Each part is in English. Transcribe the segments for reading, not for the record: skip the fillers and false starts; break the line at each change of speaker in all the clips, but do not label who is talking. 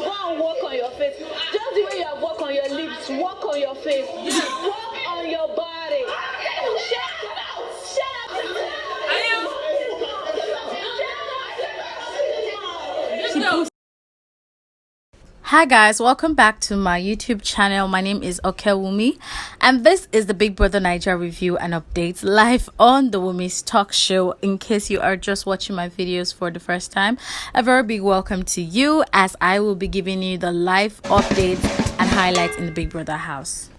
Go and work on your face. Just the way you have work on your lips, work on your face, work on your body. Shut up! Shut up!
Hi guys, welcome back to my YouTube channel. My name is Okewumi and this is the Big Brother Naija review and updates live on the Wumi's talk show. In case you are just watching my videos for the first time, a very big welcome to you as I will be giving you the live updates and highlights in the Big Brother house.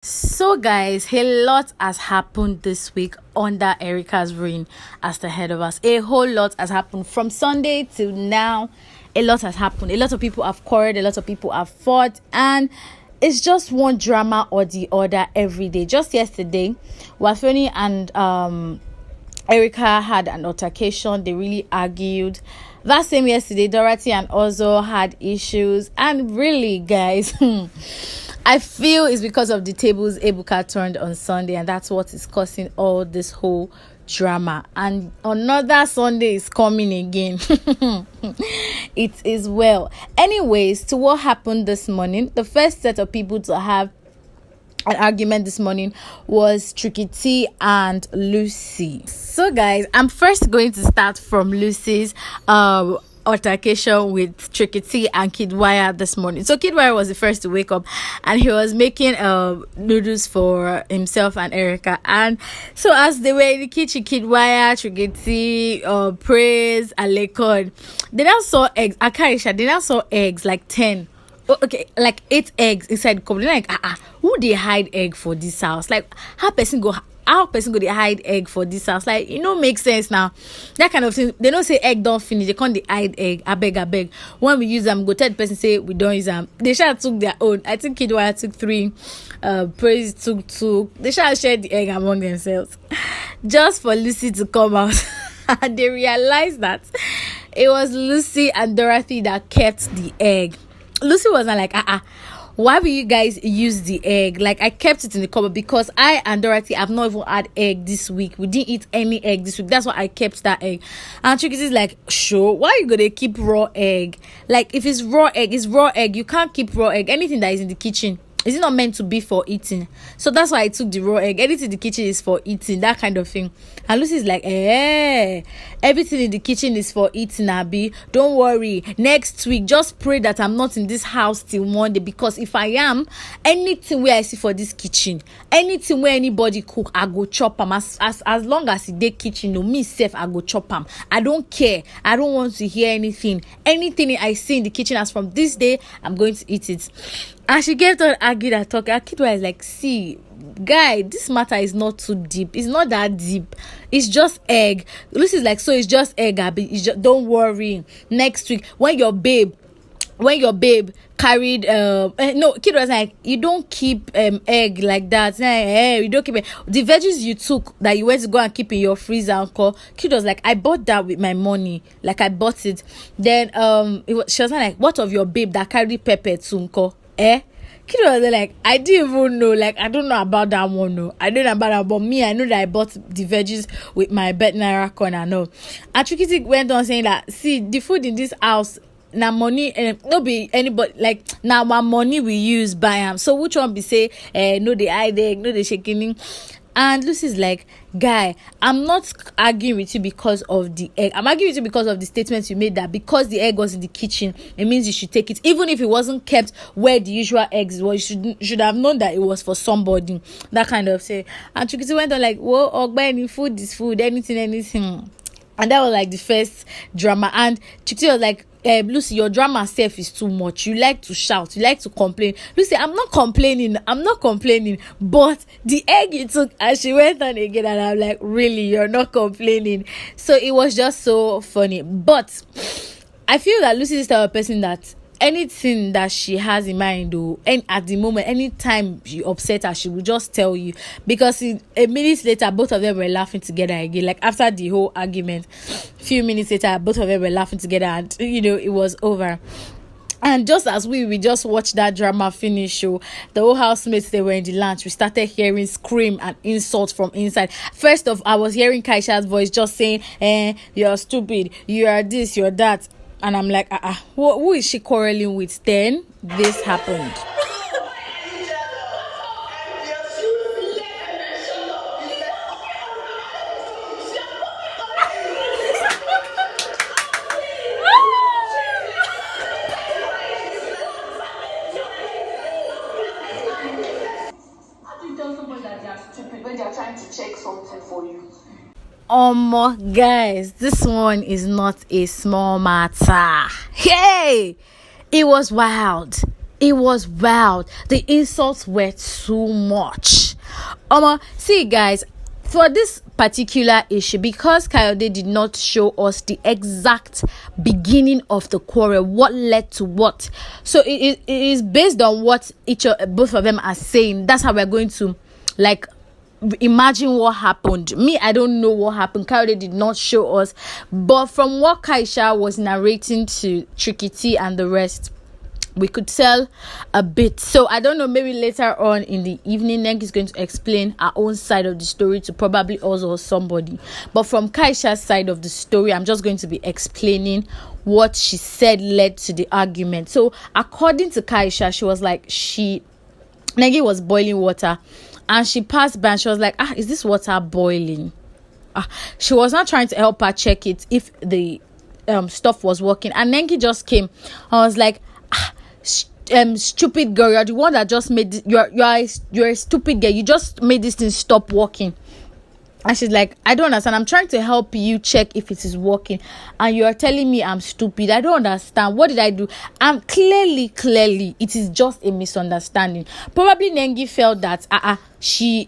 So guys, a lot has happened this week under Erica's reign as the head of us. A whole lot has happened from Sunday till now. A lot has happened. A lot of people have quarreled, a lot of people have fought, and it's just one drama or the other every day. Just yesterday, Wafoni and Erica had an altercation. They really argued. That same yesterday, Dorothy and Ozo had issues, and really guys, I feel it's because of the tables Ebuka turned on Sunday, and that's what is causing all this whole drama. And another Sunday is coming again. It is well. Anyways, to what happened this morning, the first set of people to have an argument this morning was Tricky T and Lucy. So guys, I'm first going to start from Lucy's altercation with Tricky T and Kidwire this morning. So Kidwire was the first to wake up and he was making noodles for himself and Erica. And so as they were in the kitchen, Kidwire, Tricky T, Praise, and Lekon, they now saw eggs. Kaisha, they now saw eggs, like 10. Okay, like 8 eggs inside the cup. They're like, who they hide egg for this house? Like, how person go they hide egg for this house? Like, make sense now. That kind of thing. They don't say egg don't finish. They can't they hide egg. I beg. When we use them, go tell the person say we don't use them. They shall took their own. I think Kidwire took 3. Praise took 2. They shall share the egg among themselves. Just for Lucy to come out. And they realized that it was Lucy and Dorothy that kept the egg. Lucy was not like, why will you guys use the egg? Like, I kept it in the cupboard because I and Dorothy have not even had egg this week. We didn't eat any egg this week. That's why I kept that egg. And Tricky is like, sure, why are you gonna keep raw egg? Like, if it's raw egg, it's raw egg. You can't keep raw egg. Anything that is in the kitchen, is it not meant to be for eating? So that's why I took the raw egg. Anything in the kitchen is for eating, that kind of thing. And Lucy's like, everything in the kitchen is for eating, Abby. Don't worry. Next week, just pray that I'm not in this house till Monday. Because if I am, anything where I see for this kitchen, anything where anybody cook, I go chop them. As long as it's the kitchen, me self, I go chop them. I don't care. I don't want to hear anything. Anything I see in the kitchen as from this day, I'm going to eat it. And she kept on arguing and talking. Her kid was like, see, guy, this matter is not too deep. It's not that deep. It's just egg. Lucy's like, so it's just egg, Abby. Don't worry. Next week, when your babe carried kid was like, you don't keep egg like that. You don't keep it. The veggies you took that you went to go and keep in your freezer, uncle. Kid was like, I bought that with my money. Like, I bought it. Then she was like, what of your babe that carried pepper to uncle? Kid was like, I didn't even know. Like, I don't know about that one. No, I don't know about that. But me, I know that I bought the veggies with my Bbnaija coin. I know. And Tricky went on saying that, see, the food in this house, now money, no be anybody, like, now my money we use buy them. So which one be say, no they hide egg, no they shaking. And Lucy's like, guy, I'm not arguing with you because of the egg. I'm arguing with you because of the statements you made that because the egg was in the kitchen, it means you should take it. Even if it wasn't kept where the usual eggs were, you should have known that it was for somebody. That kind of say. And Tricky went on like, whoa, Ogba, food is food, anything. And that was like the first drama. And Tricky was like, Lucy, your drama self is too much. You like to shout, you like to complain. Lucy, I'm not complaining, but the egg you took, and she went on again, and I'm like, really, you're not complaining? So it was just so funny. But I feel that Lucy is the type of person that anything that she has in mind, though, and at the moment, anytime you upset her, she will just tell you. Because a minute later, both of them were laughing together again. Like, after the whole argument, few minutes later, both of them were laughing together, and it was over. And just as we just watched that drama finish show, the whole housemates, they were in the lounge. We started hearing scream and insults from inside. First off, I was hearing Kaisha's voice just saying, you're stupid, you are this, you're that. And I'm like, who is she quarreling with? Then this happened. Guys, this one is not a small matter. Hey, it was wild. It was wild. The insults were too much. See, guys, for this particular issue, because Kayode did not show us the exact beginning of the quarrel, what led to what, so it is based on what both of them are saying. That's how we're going to imagine what happened. Me, I don't know what happened. Kayode did not show us, but from what Kaisha was narrating to Tricky T and the rest, we could tell a bit. So I don't know, maybe later on in the evening, Nengi is going to explain our own side of the story to probably us or somebody. But from Kaisha's side of the story, I'm just going to be explaining what she said led to the argument. So according to Kaisha, she was like, Nengi was boiling water, and she passed by and she was like, is this water boiling? She was not trying to help her check it if the stuff was working. And Nengi just came. I was like, stupid girl, you're the one that just made you're a stupid girl. You just made this thing stop working. And she's like, I don't understand. I'm trying to help you check if it is working, and you're telling me I'm stupid. I don't understand. What did I do? And clearly it is just a misunderstanding. Probably Nengi felt that she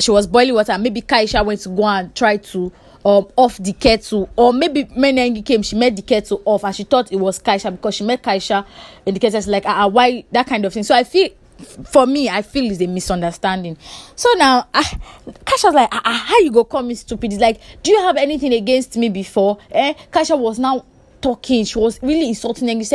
was boiling water. Maybe Kaisha went to go and try to off the kettle, or maybe when Nengi came, she made the kettle off and she thought it was Kaisha because she met Kaisha in the kettle. It's like why that kind of thing. So I feel it's a misunderstanding. So now Kaisha's like, how you go call me stupid? It's like, do you have anything against me before? Kaisha was now talking. She was really insulting Nengi.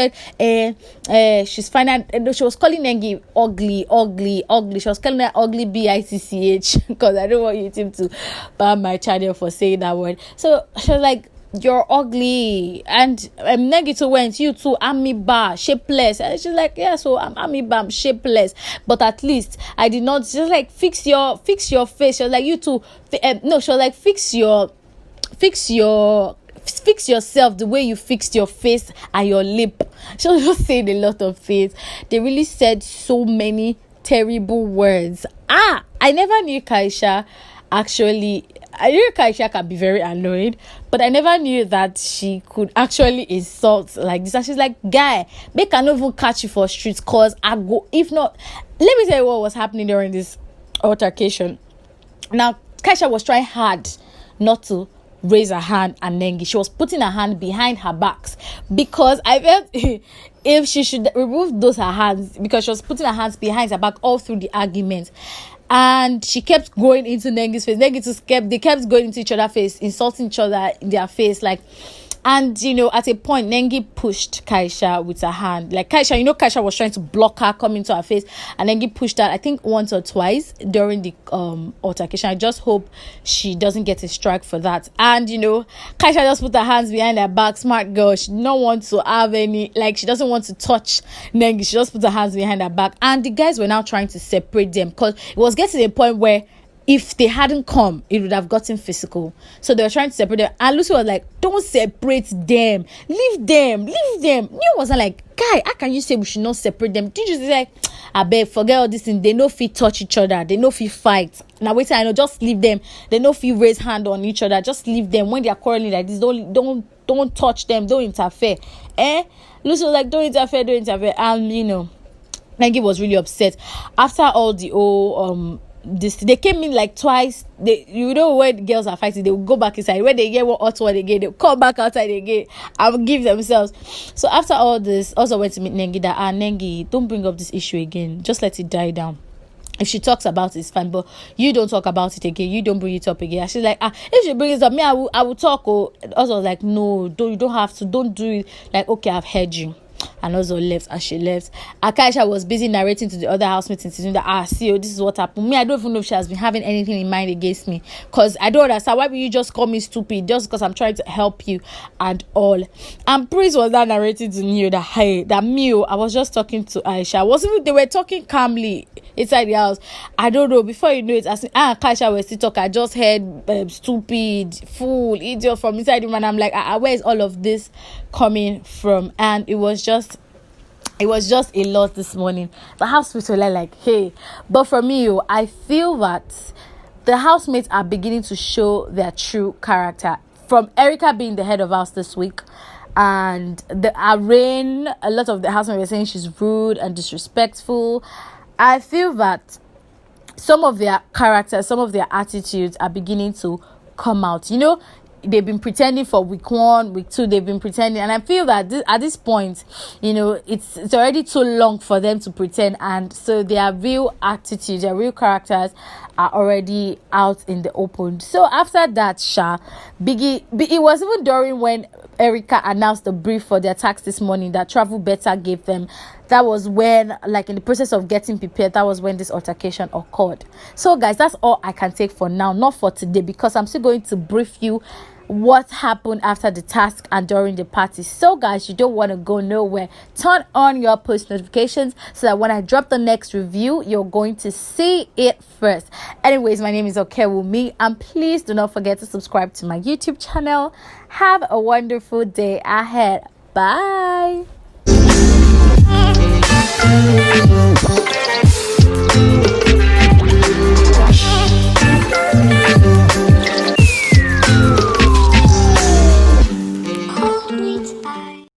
She's fine. She was calling Nengi ugly. She was calling her ugly bitch because I don't want YouTube to ban my channel for saying that word. So she was like, you're ugly. And Nengi too went, you too, amoeba, shapeless. And she's like, yeah, so I'm amoeba, I'm shapeless, but at least I did not. She's like, fix your face. She was like, you too. No, she was like, fix yourself the way you fixed your face and your lip. She was just saying a lot of things. They really said so many terrible words. I never knew Kaisha actually. I knew Kaisha can be very annoyed, but I never knew that she could actually insult like this. And she's like, guy, they can even catch you for streets, cause I go. If not, let me tell you what was happening during this altercation. Now, Kaisha was trying hard not to raise her hand and Nengi. She was putting her hand behind her backs because I felt if she should remove those her hands, because she was putting her hands behind her back all through the argument. And she kept going into Nengi's face. They kept going into each other's face, insulting each other in their face, like. And, at a point, Nengi pushed Kaisha with her hand. Like, Kaisha, Kaisha was trying to block her, come into her face. And Nengi pushed her, I think, once or twice during the altercation. I just hope she doesn't get a strike for that. And, Kaisha just put her hands behind her back. Smart girl. She did not want to have any, she doesn't want to touch Nengi. She just put her hands behind her back. And the guys were now trying to separate them because it was getting to a point where if they hadn't come, it would have gotten physical. So they were trying to separate them. And Lucy was like, don't separate them. Leave them. Neo wasn't like, guy, how can you say we should not separate them? Did you say, like, I beg, forget all this thing. They no fit touch each other. They no fit fight. Now wait, I know, just leave them. They no fit raise hand on each other. Just leave them. When they are quarreling like this, don't touch them. Don't interfere. Lucy was like, don't interfere. And, Nengi was really upset. After all the they came in like twice. When girls are fighting, they will go back inside. When they get one hot one again, they'll come back outside again and give themselves. So after all this, also went to meet Nengi that Nengi, don't bring up this issue again. Just let it die down. If she talks about it, it's fine, but you don't talk about it again. You don't bring it up again. And she's like, if she brings it up, me, I will talk. Also, I was like, no, you don't have to. Don't do it. Like, okay, I've heard you. and also left. And she left. Kaisha was busy narrating to the other housemates in that see, oh, this is what happened. Me, I don't even know if she has been having anything in mind against me, because I don't understand why will you just call me stupid just because I'm trying to help you and all. And Prince was that narrating to me that I was just talking to Aisha. They were talking calmly inside the house. I don't know, before you know it, as Kaisha was still talking, I just heard stupid, fool, idiot from inside the room, and I'm like, where is all of this coming from? And it was just a lot this morning. The housemates were like, hey. But for me, I feel that the housemates are beginning to show their true character. From Erica being the head of house this week, and the Irene, a lot of the housemates were saying she's rude and disrespectful. I feel that some of their characters, some of their attitudes are beginning to come out. They've been pretending for week 1, week 2, they've been pretending. And I feel that at this point, it's already too long for them to pretend. And so their real attitudes, their real characters are already out in the open. So after that, Biggie, it was even during when Erica announced the brief for their tax this morning that Travel Better gave them. That was when, like, in the process of getting prepared, that was when this altercation occurred. So guys, that's all I can take for now, not for today, because I'm still going to brief you what happened after the task and during the party. So guys, you don't want to go nowhere. Turn on your post notifications so that when I drop the next review, you're going to see it first. Anyways, my name is Okewumi, and please do not forget to subscribe to my YouTube channel. Have a wonderful day ahead. Bye.